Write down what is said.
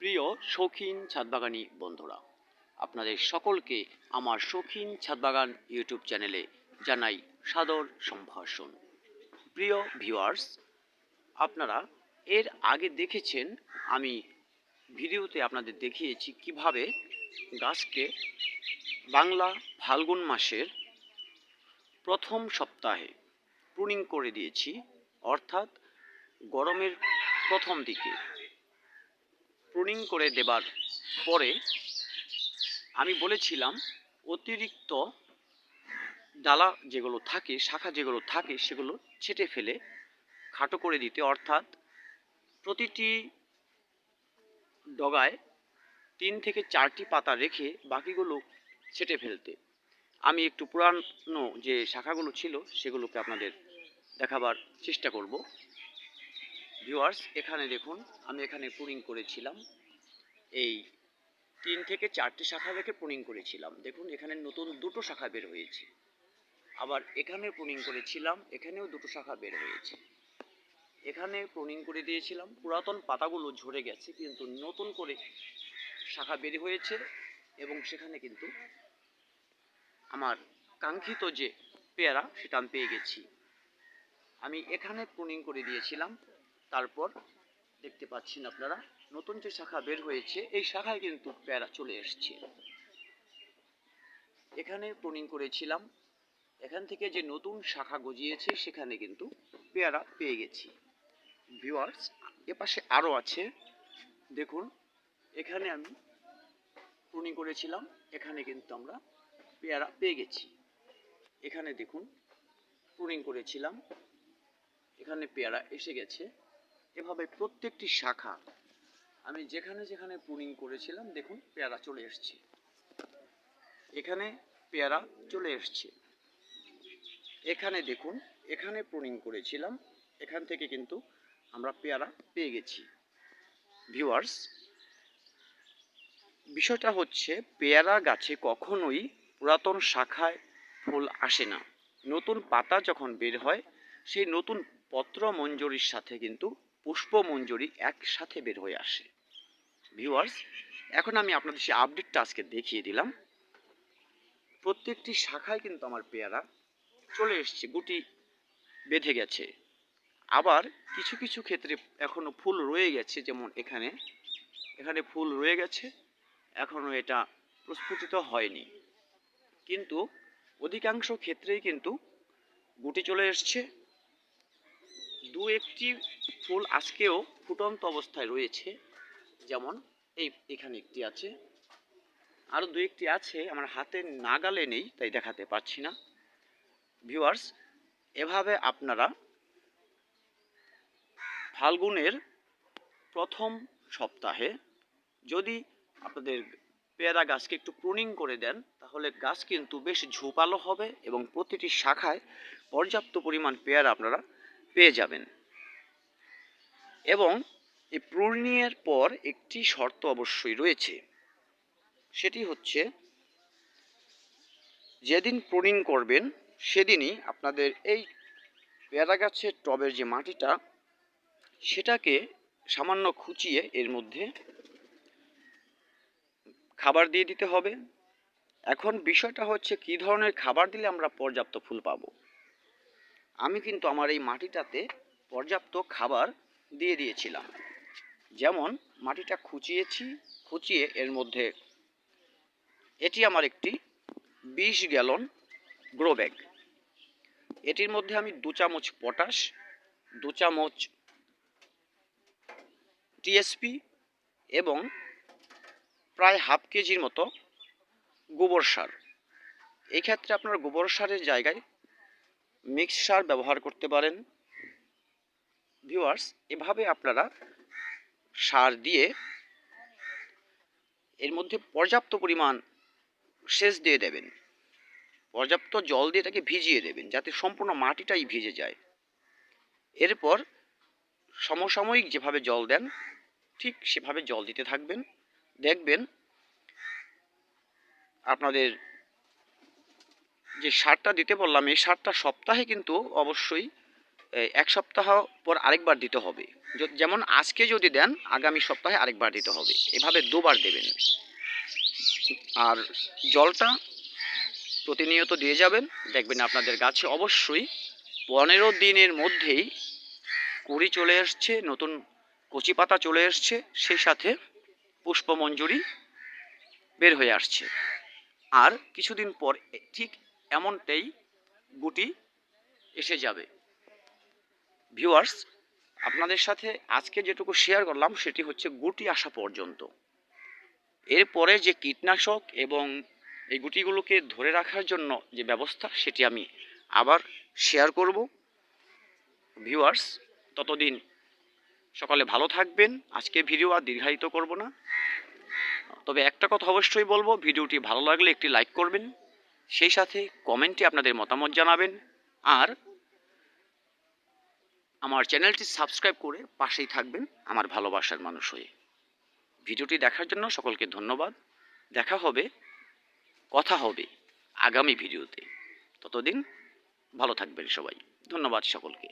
প্রিয় শৌখিন ছাদবাগানী বন্ধুরা, আপনাদের সকলকে আমার শৌখিন ছাদবাগান ইউটিউব চ্যানেলে জানাই সাদর সম্ভাষণ। প্রিয় ভিউয়ার্স, আপনারা এর আগে দেখেছেন আমি ভিডিওতে আপনাদের দেখিয়েছি কিভাবে গাছকে বাংলা ফাল্গুন মাসের প্রথম সপ্তাহে প্রুনিং করে দিয়েছি, অর্থাৎ গরমের প্রথম দিকে প্রুনিং করে দেবার পরে আমি বলেছিলাম অতিরিক্ত ডালা যেগুলো থাকে, শাখা যেগুলো থাকে, সেগুলো ছেঁটে ফেলে খাটো করে দিতে, অর্থাৎ প্রতিটি ডগায় 3 থেকে 4টি পাতা রেখে বাকিগুলো ছেঁটে ফেলতে। আমি একটু পুরানো যে শাখাগুলো ছিল সেগুলোকে আপনাদের দেখাবার চেষ্টা করব। ভিউয়ার্স, এখানে দেখুন, আমি এখানে প্রুনিং করেছিলাম, এই 3 থেকে 4টি শাখা রেখে প্রুনিং করেছিলাম। দেখুন, এখানে নতুন 2টো শাখা বের হয়েছে। আবার এখানে প্রুনিং করেছিলাম, এখানেও 2টো শাখা বের হয়েছে। এখানে প্রুনিং করে দিয়েছিলাম, পুরাতন পাতাগুলো ঝরে গেছে, কিন্তু নতুন করে শাখা বের হয়েছে এবং সেখানে কিন্তু আমার কাঙ্ক্ষিত যে পেয়ারা সেটা আমি পেয়ে গেছি। আমি এখানে প্রুনিং করে দিয়েছিলাম, তারপর দেখতে পাচ্ছেন আপনারা নতুন যে শাখা বের হয়েছে এই শাখায় কিন্তু পেয়ারা চলে এসছে। এখানে প্রুনিং করেছিলাম, এখান থেকে যে নতুন শাখা গজিয়েছে সেখানে কিন্তু পেয়ারা পেয়ে গেছি। ভিউয়ার্স, এপাশে আরও আছে, দেখুন, এখানে আমি প্রুনিং করেছিলাম, এখানে কিন্তু আমরা পেয়ারা পেয়ে গেছি। এখানে দেখুন, প্রুনিং করেছিলাম, এখানে পেয়ারা এসে গেছে। এভাবে প্রত্যেকটি শাখা আমি যেখানে যেখানে প্রুনিং করেছিলাম, দেখুন পেয়ারা চলে এসছে। এখানে পেয়ারা চলে এসছে। এখানে দেখুন, এখানে প্রুনিং করেছিলাম, এখান থেকে কিন্তু আমরা পেয়ারা পেয়ে গেছি। ভিউয়ার্স, বিষয়টা হচ্ছে পেয়ারা গাছে কখনোই পুরাতন শাখায় ফুল আসে না। নতুন পাতা যখন বের হয় সেই নতুন পত্র মঞ্জরির সাথে কিন্তু পুষ্প মঞ্জরি একসাথে বের হয়ে আসে। ভিউয়ার্স, এখন আমি আপনাদের সেই আপডেটটা আজকে দেখিয়ে দিলাম। প্রত্যেকটি শাখায় কিন্তু আমার পেয়ারা চলে এসছে, গুটি বেঁধে গেছে। আবার কিছু কিছু ক্ষেত্রে এখনো ফুল রয়ে গেছে, যেমন এখানে ফুল রয়ে গেছে, এখনো এটা প্রস্ফুটিত হয়নি, কিন্তু অধিকাংশ ক্ষেত্রেই কিন্তু গুটি চলে এসছে। দু একটি ফুল আজকেও ফুটন্ত অবস্থায় রয়েছে, যেমন এখানে একটি আছে, আরও দু একটি আছে, আমার হাতের নাগালে নেই তাই দেখাতে পারছি না। ভিউয়ার্স, এভাবে আপনারা ফাল্গুনের প্রথম সপ্তাহে যদি আপনাদের পেয়ারা গাছকে একটু প্রুনিং করে দেন, তাহলে গাছ কিন্তু বেশ ঝোপালো হবে এবং প্রতিটি শাখায় পর্যাপ্ত পরিমাণ পেয়ারা আপনারা পেয়ে যাবেন। এবং এই প্রুনিংয়ের পর একটি শর্ত অবশ্যই রয়েছে, সেটি হচ্ছে যেদিন প্রুনিং করবেন সেদিনই আপনাদের এই পেয়ারা গাছের টবের যে মাটিটা সেটাকে সামান্য খুঁচিয়ে এর মধ্যে খাবার দিয়ে দিতে হবে। এখন বিষয়টা হচ্ছে কী ধরনের খাবার দিলে আমরা পর্যাপ্ত ফুল পাবো। আমি কিন্তু আমার এই মাটিটাতে পর্যাপ্ত খাবার দিয়ে দিয়েছিলাম। যেমন মাটিটা খুঁচিয়ে এর মধ্যে, এটি আমার একটি 20 গ্যালন গ্রো ব্যাগ, এটির মধ্যে আমি 2 চামচ পটাশ, 2 চামচ টিএসপি এবং প্রায় হাফ কেজির মতো গোবর সার, এই ক্ষেত্রে আপনার গোবর সারের জায়গায় মিক্স সার ব্যবহার করতে পারেন। ভিউয়ার্স, এভাবে আপনারা সার দিয়ে এর মধ্যে পর্যাপ্ত পরিমাণ সেচ দিয়ে দেবেন, পর্যাপ্ত জল দিয়ে এটাকে ভিজিয়ে দেবেন যাতে সম্পূর্ণ মাটিটাই ভিজে যায়। এরপর সমসাময়িক যেভাবে জল দেন ঠিক সেভাবে জল দিতে থাকবেন। দেখবেন আপনাদের যে সারটা দিতে বললাম এই সারটা সপ্তাহে কিন্তু অবশ্যই এক সপ্তাহ পর আরেকবার দিতে হবে। যেমন আজকে যদি দেন আগামী সপ্তাহে আরেকবার দিতে হবে, এভাবে দুবার দেবেন। আর জলটা প্রতিনিয়ত দিয়ে যাবেন, দেখবেন আপনাদের গাছে অবশ্যই 15 দিনের মধ্যেই কুঁড়ি চলে আসছে, নতুন কচি পাতা চলে আসছে, সেই সাথে পুষ্পমঞ্জুরি বের হয়ে আসছে। আর কিছুদিন পর ঠিক এমনটাই গুটি এসে যাবে। ভিউয়ার্স, আপনাদের সাথে আজকে যেটুকু শেয়ার করলাম সেটি হচ্ছে গুটি আসা পর্যন্ত। এরপরে যে কীটনাশক এবং এই গুটিগুলোকে ধরে রাখার জন্য যে ব্যবস্থা সেটি আমি আবার শেয়ার করব। ভিউয়ার্স, ততদিন সকালে ভালো থাকবেন। আজকে ভিডিও আর দীর্ঘায়িত করব না, তবে একটা কথা অবশ্যই বলবো, ভিডিওটি ভালো লাগলে একটি লাইক করবেন, সেই সাথে কমেন্টে আপনাদের মতামত জানাবেন, আর আমার চ্যানেলটি সাবস্ক্রাইব করে পাশেই থাকবেন আমার ভালোবাসার মানুষ হয়ে। ভিডিওটি দেখার জন্য সকলকে ধন্যবাদ। দেখা হবে, কথা হবে আগামী ভিডিওতে। ততদিন ভালো থাকবেন সবাই। ধন্যবাদ সকলকে।